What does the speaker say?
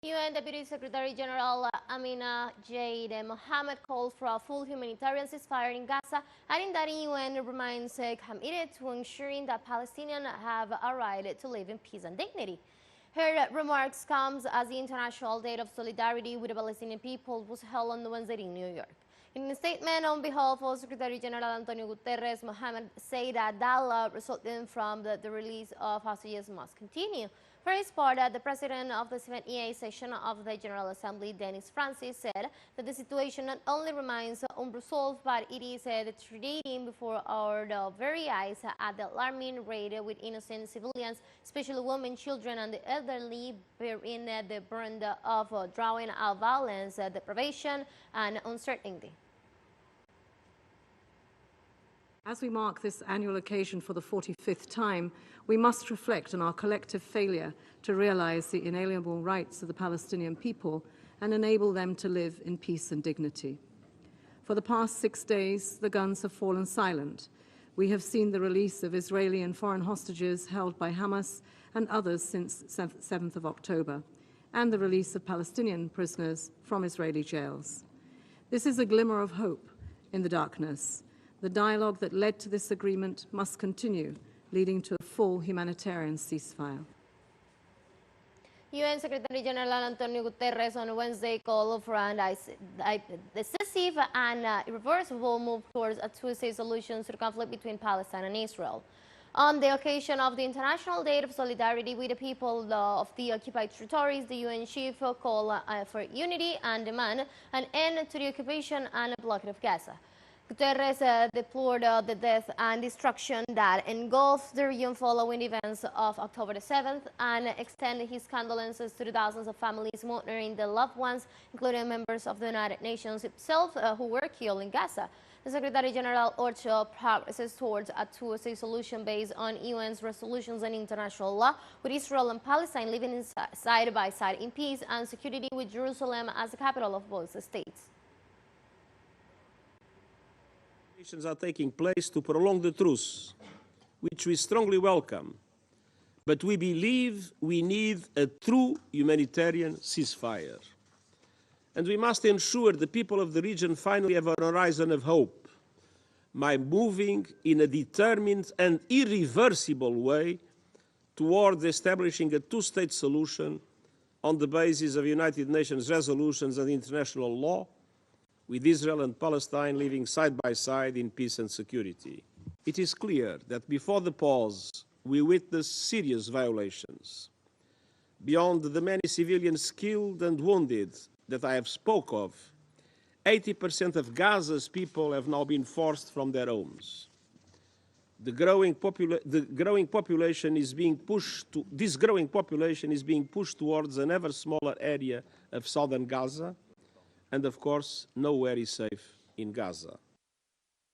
UN Deputy Secretary General Amina J. Mohammed called for a full humanitarian ceasefire in Gaza, adding that the UN remains committed to ensuring that Palestinians have a right to live in peace and dignity. Her remarks comes as the International Day of Solidarity with the Palestinian people was held on Wednesday in New York. In a statement on behalf of Secretary General Antonio Guterres, Mohammed said that dialogue resulting from the release of hostages must continue. For his part, the president of the 78th session of the General Assembly, Dennis Francis, said that the situation not only remains unresolved, but it is deteriorating before our very eyes at the alarming rate with innocent civilians, especially women, children, and the elderly, bearing the burden of drawing out violence, deprivation, and uncertainty. As we mark this annual occasion for the 45th time, we must reflect on our collective failure to realize the inalienable rights of the Palestinian people and enable them to live in peace and dignity. For the past 6 days, the guns have fallen silent. We have seen the release of Israeli and foreign hostages held by Hamas and others since 7th of October, and the release of Palestinian prisoners from Israeli jails. This is a glimmer of hope in the darkness. The dialogue that led to this agreement must continue, leading to a full humanitarian ceasefire. UN Secretary General Antonio Guterres on Wednesday called for a decisive and irreversible move towards a two-state solution to the conflict between Palestine and Israel. On the occasion of the International Day of Solidarity with the people of the occupied territories, the UN chief called for unity and demand an end to the occupation and blockade of Gaza. Guterres deplored the death and destruction that engulfed the region following events of October the 7th and extended his condolences to the thousands of families mourning their loved ones, including members of the United Nations itself who were killed in Gaza. The Secretary General urged progresses towards a two-state solution based on UN's resolutions and international law, with Israel and Palestine living side by side in peace and security, with Jerusalem as the capital of both states. Are taking place to prolong the truce, which we strongly welcome, but we believe we need a true humanitarian ceasefire. And we must ensure the people of the region finally have a horizon of hope by moving in a determined and irreversible way towards establishing a two-state solution on the basis of United Nations resolutions and international law, with Israel and Palestine living side by side in peace and security. It is clear that before the pause, we witnessed serious violations. Beyond the many civilians killed and wounded that I have spoke of, 80% of Gaza's people have now been forced from their homes. This growing population is being pushed towards an ever smaller area of southern Gaza, and of course, nowhere is safe in Gaza.